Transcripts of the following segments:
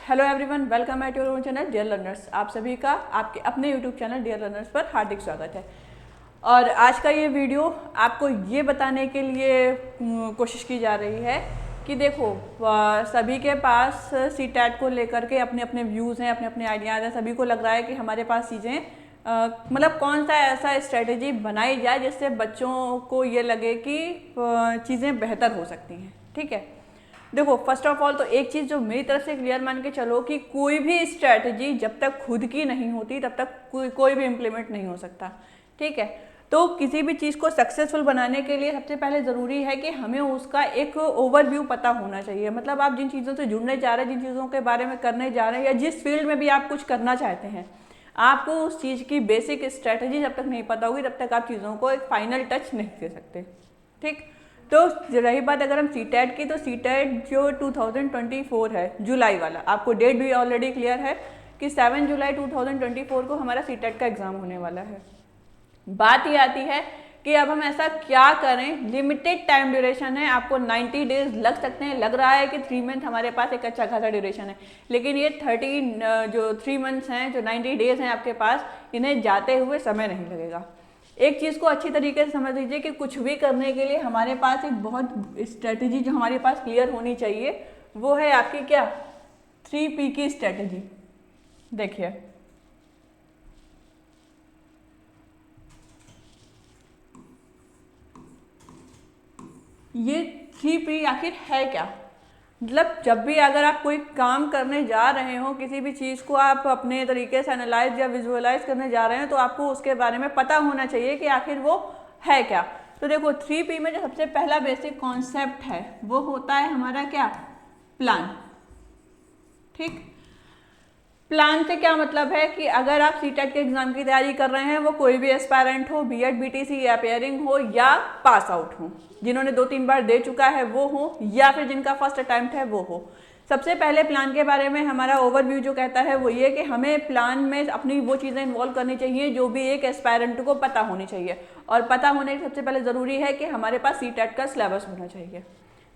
Hello everyone, welcome at your own channel dear learners. आप सभी का आपके अपने यूट्यूब चैनल डियर लर्नर्स पर हार्दिक स्वागत है। और आज का ये वीडियो आपको ये बताने के लिए कोशिश की जा रही है कि देखो सभी के पास सीटेट को लेकर के अपने अपने व्यूज़ हैं, अपने अपने आइडियाज़ हैं। सभी को लग रहा है कि हमारे पास चीज़ें मतलब कौन सा ऐसा स्ट्रेटजी बनाई जाए जिससे बच्चों को ये लगे कि चीज़ें बेहतर हो सकती हैं। ठीक है, देखो फर्स्ट ऑफ ऑल तो एक चीज़ जो मेरी तरफ से क्लियर मान के चलो कि कोई भी स्ट्रैटेजी जब तक खुद की नहीं होती तब तक कोई भी इम्प्लीमेंट नहीं हो सकता। ठीक है, तो किसी भी चीज़ को सक्सेसफुल बनाने के लिए सबसे पहले ज़रूरी है कि हमें उसका एक ओवरव्यू पता होना चाहिए। मतलब आप जिन चीज़ों से जुड़ने जा रहे हैं, जिन चीज़ों के बारे में करने जा रहे हैं, या जिस फील्ड में भी आप कुछ करना चाहते हैं, आपको उस चीज़ की बेसिक स्ट्रैटेजी जब तक नहीं पता होगी तब तक आप चीज़ों को एक फाइनल टच नहीं दे सकते। ठीक, तो रही बात अगर हम सीटेट की, तो सीटेट जो 2024 है जुलाई वाला, आपको डेट भी ऑलरेडी क्लियर है कि 7 जुलाई 2024 को हमारा सीटेट का एग्ज़ाम होने वाला है। बात ये आती है कि अब हम ऐसा क्या करें। लिमिटेड टाइम ड्यूरेशन है, आपको 90 डेज लग सकते हैं। लग रहा है कि 3 मंथ हमारे पास एक अच्छा खासा ड्यूरेशन है, लेकिन ये 3 मंथ्स हैं, जो 90 डेज हैं आपके पास, इन्हें जाते हुए समय नहीं लगेगा। एक चीज़ को अच्छी तरीके से समझ लीजिए कि कुछ भी करने के लिए हमारे पास एक बहुत स्ट्रेटजी जो हमारे पास क्लियर होनी चाहिए, वो है आपकी क्या 3P की स्ट्रेटजी। देखिए ये 3P आखिर है क्या। मतलब जब भी अगर आप कोई काम करने जा रहे हो, किसी भी चीज़ को आप अपने तरीके से एनालाइज या विजुअलाइज करने जा रहे हैं, तो आपको उसके बारे में पता होना चाहिए कि आखिर वो है क्या। तो देखो 3P में जो सबसे पहला बेसिक कॉन्सेप्ट है वो होता है हमारा क्या, प्लान। ठीक, प्लान से क्या मतलब है कि अगर आप सीटेट के एग्जाम की तैयारी कर रहे हैं, वो कोई भी एस्पायरेंट हो, बीएड बीटीसी या पेयरिंग हो या पास आउट हो, जिन्होंने 2-3 बार दे चुका है वो हो, या फिर जिनका फर्स्ट अटेम्प्ट है वो हो, सबसे पहले प्लान के बारे में हमारा ओवरव्यू जो कहता है वो ये कि हमें प्लान में अपनी वो चीज़ें इन्वॉल्व करनी चाहिए जो भी एक एस्पायरेंट को पता होनी चाहिए। और पता होने के सबसे पहले ज़रूरी है कि हमारे पास सीटेट का सिलेबस होना चाहिए।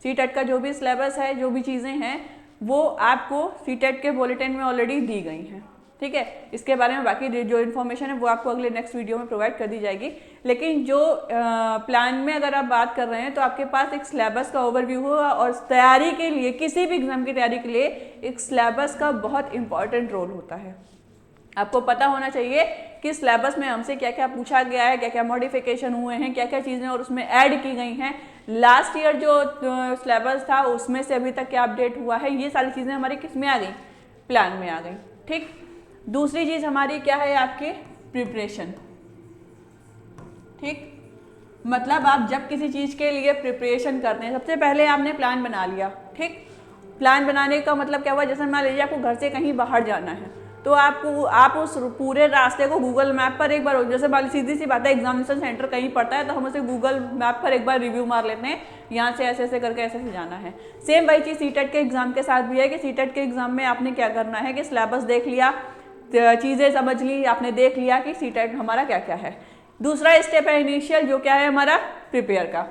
सीटेट का जो भी सिलेबस है, जो भी चीज़ें हैं, वो आपको सीटेट के बुलेटिन में ऑलरेडी दी गई हैं। ठीक है, इसके बारे में बाकी जो इन्फॉर्मेशन है वो आपको अगले नेक्स्ट वीडियो में प्रोवाइड कर दी जाएगी। लेकिन जो प्लान में अगर आप बात कर रहे हैं, तो आपके पास एक सिलेबस का ओवरव्यू होगा, और तैयारी के लिए, किसी भी एग्जाम की तैयारी के लिए एक सिलेबस का बहुत इंपॉर्टेंट रोल होता है। आपको पता होना चाहिए कि सिलेबस में हमसे क्या क्या पूछा गया है, क्या क्या मॉडिफिकेशन हुए हैं, क्या क्या चीज़ें और उसमें ऐड की गई हैं, लास्ट ईयर जो सिलेबस था उसमें से अभी तक क्या अपडेट हुआ है, ये सारी चीज़ें हमारी किस में आ गई, प्लान में आ गई। ठीक, दूसरी चीज़ हमारी क्या है, आपकी प्रिपरेशन। ठीक, मतलब आप जब किसी चीज़ के लिए प्रिपरेशन करते हैं, सबसे पहले आपने प्लान बना लिया। ठीक, प्लान बनाने का मतलब क्या हुआ, जैसे मान लीजिए आपको घर से कहीं बाहर जाना है, तो आप उस पूरे रास्ते को गूगल मैप पर एक बार, जैसे मान सीधी सी बात है, एग्जामिनेशन सेंटर कहीं पड़ता है तो हम उसे गूगल मैप पर एक बार रिव्यू मार लेते हैं, यहाँ से ऐसे ऐसे करके ऐसे ऐसे जाना है। सेम वही चीज़ सीटेट के एग्जाम के साथ भी है कि सीटेट के एग्जाम में आपने क्या करना है कि सिलेबस देख लिया, चीज़ें समझ ली, आपने देख लिया कि सीटेट हमारा क्या क्या है। दूसरा स्टेप है इनिशियल, जो क्या है हमारा प्रिपेयर का।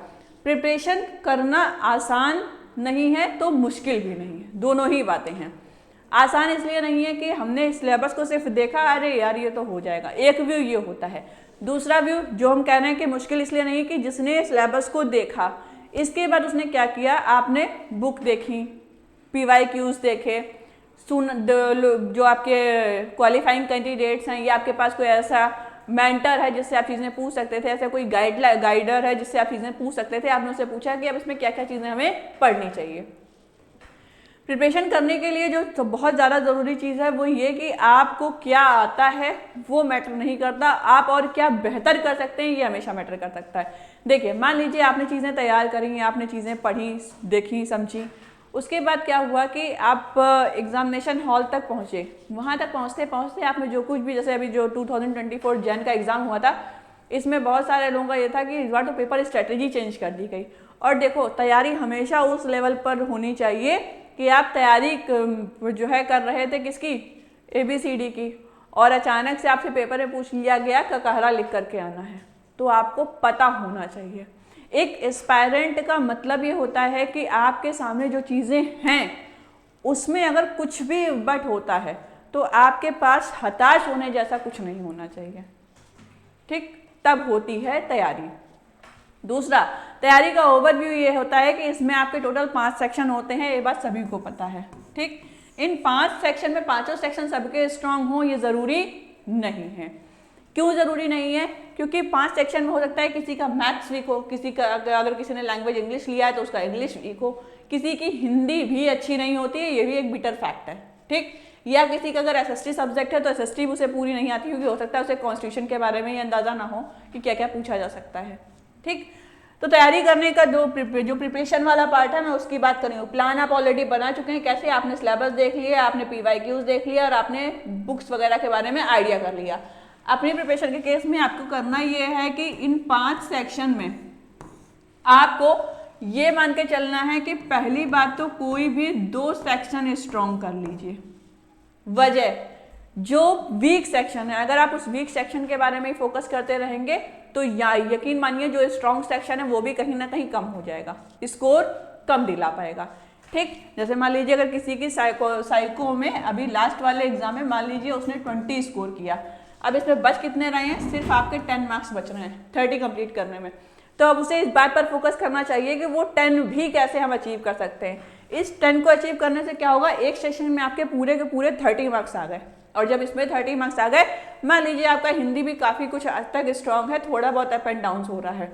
प्रिपरेशन करना आसान नहीं है तो मुश्किल भी नहीं है, दोनों ही बातें हैं। आसान इसलिए नहीं है कि हमने सिलेबस को सिर्फ देखा, अरे यार ये तो हो जाएगा, एक व्यू ये होता है। दूसरा व्यू जो हम कह रहे हैं कि मुश्किल इसलिए नहीं कि जिसने सिलेबस को देखा, इसके बाद उसने क्या किया, आपने बुक देखी, PYQs देखे, जो आपके क्वालिफाइंग कैंडिडेट्स हैं, या आपके पास कोई ऐसा मेंटर है जिससे आप चीज़ें पूछ सकते थे, ऐसा कोई गाइडर है जिससे आप चीज़ें पूछ सकते थे, आपने उससे पूछा कि अब इसमें क्या क्या चीज़ें हमें पढ़नी चाहिए। प्रिपरेशन करने के लिए जो बहुत ज़्यादा ज़रूरी चीज़ है वो ये कि आपको क्या आता है वो मैटर नहीं करता, आप और क्या बेहतर कर सकते हैं ये हमेशा मैटर कर सकता है। देखिए मान लीजिए आपने चीज़ें तैयार करी, आपने चीज़ें पढ़ी, देखी, समझी, उसके बाद क्या हुआ कि आप एग्जामिनेशन हॉल तक पहुँचे। वहाँ तक पहुँचते पहुँचते आपने जो कुछ भी, जैसे अभी जो 2024 जैन का एग्ज़ाम हुआ था, इसमें बहुत सारे लोगों का ये था कि इस बार तो पेपर स्ट्रेटजी चेंज कर दी गई। और देखो तैयारी हमेशा उस लेवल पर होनी चाहिए कि आप तैयारी जो है कर रहे थे किसकी, ABCD की, और अचानक से आपसे पेपर में पूछ लिया गया ककहरा लिख करके आना है, तो आपको पता होना चाहिए। एक एस्पायरेंट का मतलब ये होता है कि आपके सामने जो चीज़ें हैं उसमें अगर कुछ भी बट होता है तो आपके पास हताश होने जैसा कुछ नहीं होना चाहिए, ठीक, तब होती है तैयारी। दूसरा, तैयारी का ओवरव्यू ये होता है कि इसमें आपके टोटल 5 सेक्शन होते हैं, ये बात सभी को पता है, ठीक। इन 5 सेक्शन में पांचों सेक्शन सबके स्ट्रांग हो ये ज़रूरी नहीं है। क्यों ज़रूरी नहीं है? क्योंकि 5 सेक्शन में हो सकता है किसी का मैथ्स वीक हो, किसी का अगर किसी ने लैंग्वेज इंग्लिश लिया है तो उसका इंग्लिश वीक हो, किसी की हिंदी भी अच्छी नहीं होती है, ये भी एक बिटर फैक्ट है, ठीक। या किसी का अगर एसएसटी सब्जेक्ट है तो एसएसटी उसे पूरी नहीं आती, क्योंकि हो सकता है उसे कॉन्स्टिट्यूशन के बारे में ये अंदाज़ा ना हो कि क्या क्या पूछा जा सकता है, ठीक। तो तैयारी करने का जो प्रिपरेशन वाला पार्ट है मैं उसकी बात कर रही हूँ। प्लान आप ऑलरेडी बना चुके हैं, कैसे, आपने सिलेबस देख लिया, आपने PYQs देख लिया और आपने बुक्स वगैरह के बारे में आइडिया कर लिया। अपनी प्रिपरेशन के केस में आपको करना ये है कि इन 5 सेक्शन में आपको ये मान के चलना है कि पहली बात तो कोई भी 2 सेक्शन स्ट्रॉन्ग कर लीजिए। वजह, जो वीक सेक्शन है, अगर आप उस वीक सेक्शन के बारे में फोकस करते रहेंगे तो यकीन मानिए जो स्ट्रॉन्ग सेक्शन है वो भी कहीं ना कहीं कम हो जाएगा, स्कोर कम दिला पाएगा, ठीक। जैसे मान लीजिए अगर किसी की साइको में अभी लास्ट वाले एग्जाम में मान लीजिए उसने 20 स्कोर किया, अब इसमें बच कितने रहे हैं? सिर्फ आपके 10 मार्क्स बच रहे हैं 30 कंप्लीट करने में। तो अब उसे इस बात पर फोकस करना चाहिए कि वो 10 भी कैसे हम अचीव कर सकते हैं। इस 10 को अचीव करने से क्या होगा, एक सेशन में आपके पूरे के पूरे 30 मार्क्स आ गए, और जब इसमें 30 मार्क्स आ गए, मान लीजिए आपका हिंदी भी काफ़ी कुछ हद तक स्ट्रांग है, थोड़ा बहुत अप एंड डाउन हो रहा है,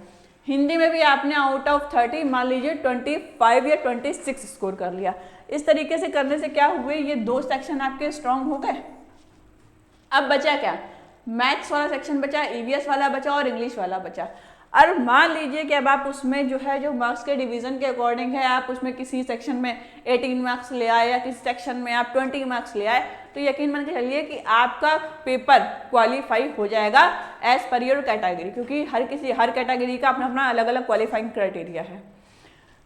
हिंदी में भी आपने आउट ऑफ 30 मान लीजिए 25 या 26 स्कोर कर लिया। इस तरीके से करने से क्या हुए, ये 2 सेक्शन आपके स्ट्रांग हो गए। अब बचा क्या? मैथ्स वाला सेक्शन बचा, EVS वाला बचा और इंग्लिश वाला बचा। और मान लीजिए कि अब आप उसमें जो है जो मार्क्स के डिवीजन के अकॉर्डिंग है, आप उसमें किसी सेक्शन में 18 मार्क्स ले आए या किसी सेक्शन में आप 20 मार्क्स ले आए, तो यकीन मान के चलिए कि आपका पेपर क्वालिफाई हो जाएगा एज पर योर कैटेगरी, क्योंकि हर कैटेगरी का अपना अपना अलग अलग क्वालिफाइंग क्राइटेरिया है।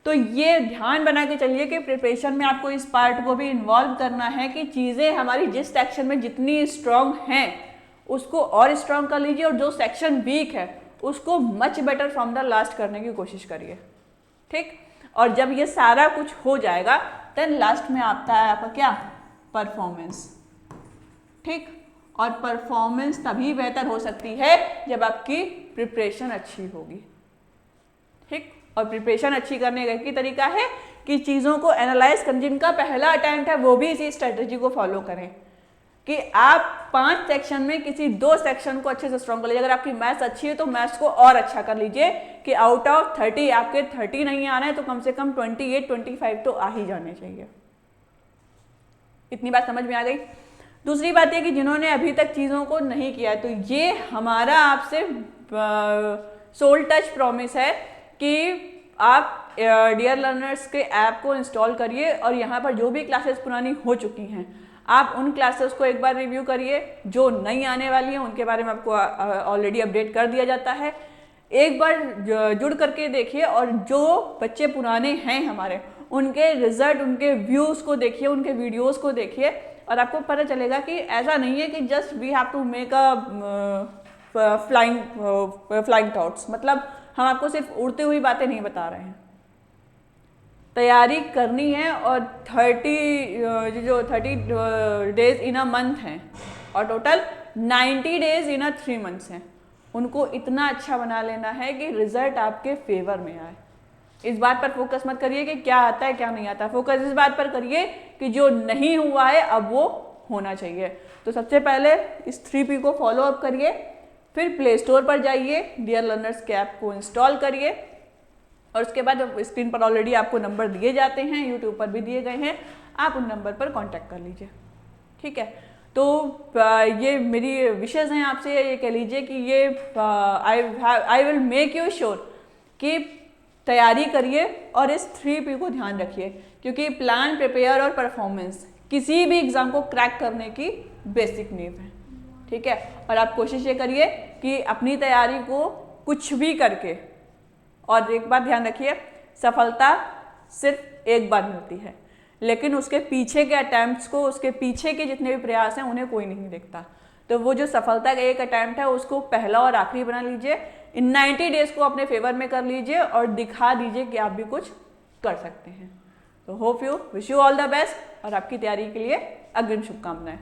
तो ये ध्यान बना के चलिए कि प्रिपरेशन में आपको इस पार्ट को भी इन्वॉल्व करना है कि चीज़ें हमारी जिस सेक्शन में जितनी स्ट्रांग हैं उसको और स्ट्रांग कर लीजिए, और जो सेक्शन वीक है उसको much better from the last करने की कोशिश करिए, ठीक। और जब ये सारा कुछ हो जाएगा देन लास्ट में आता है आपका क्या, परफॉर्मेंस, ठीक। और परफॉर्मेंस तभी बेहतर हो सकती है जब आपकी प्रिपरेशन अच्छी होगी, ठीक। और प्रिपरेशन अच्छी करने का एक ही तरीका है कि चीज़ों को एनालाइज कर, जिनका पहला अटेम्प्ट है वो भी इसी स्ट्रेटजी को फॉलो करें कि आप 5 सेक्शन में किसी 2 सेक्शन को अच्छे से स्ट्रॉन्ग कर लीजिए। अगर आपकी मैथ्स अच्छी है तो मैथ्स को और अच्छा कर लीजिए कि आउट ऑफ 30 आपके 30 नहीं आ रहे हैं तो कम से कम 28-25 तो आ ही जाने चाहिए। इतनी बात समझ में आ गई। दूसरी बात यह कि जिन्होंने अभी तक चीज़ों को नहीं किया, तो ये हमारा आपसे सोल टच प्रॉमिस है कि आप डियर लर्नर्स के ऐप को इंस्टॉल करिए और यहाँ पर जो भी क्लासेस पुरानी हो चुकी हैं आप उन क्लासेस को एक बार रिव्यू करिए। जो नई आने वाली हैं उनके बारे में आपको ऑलरेडी अपडेट कर दिया जाता है, एक बार जुड़ करके देखिए। और जो बच्चे पुराने हैं हमारे, उनके रिजल्ट, उनके व्यूज़ को देखिए, उनके वीडियोस को देखिए, और आपको पता चलेगा कि ऐसा नहीं है कि just we have to make a flying thoughts, मतलब हम आपको सिर्फ उड़ती हुई बातें नहीं बता रहे हैं। तैयारी करनी है और 30 डेज इन अ मंथ हैं और total 90 days in a 3 months हैं, उनको इतना अच्छा बना लेना है कि रिजल्ट आपके फेवर में आए। इस बात पर फोकस मत करिए कि क्या आता है क्या नहीं आता, फोकस इस बात पर करिए कि जो नहीं हुआ है अब वो होना चाहिए। तो सबसे पहले इस 3P को फॉलो अप करिए, फिर प्ले स्टोर पर जाइए, डियर लर्नर्स के ऐप को इंस्टॉल करिए, और उसके बाद स्क्रीन पर ऑलरेडी आपको नंबर दिए जाते हैं, यूट्यूब पर भी दिए गए हैं, आप उन नंबर पर कांटेक्ट कर लीजिए, ठीक है। तो ये मेरी विशेज़ हैं आपसे, ये कह लीजिए कि ये I will make you sure कि तैयारी करिए और इस 3P को ध्यान रखिए, क्योंकि प्लान, प्रिपेयर और परफॉर्मेंस किसी भी एग्ज़ाम को क्रैक करने की बेसिक नींव है, ठीक है। और आप कोशिश ये करिए कि अपनी तैयारी को कुछ भी करके, और एक बात ध्यान रखिए, सफलता सिर्फ एक बार मिलती है, लेकिन उसके पीछे के अटैम्प्ट्स को, उसके पीछे के जितने भी प्रयास हैं उन्हें कोई नहीं देखता। तो वो जो सफलता का एक अटैम्प्ट है उसको पहला और आखिरी बना लीजिए, इन 90 डेज को अपने फेवर में कर लीजिए और दिखा दीजिए कि आप भी कुछ कर सकते हैं। तो तो hope you, wish you all the best और आपकी तैयारी के लिए अग्रिम शुभकामनाएं।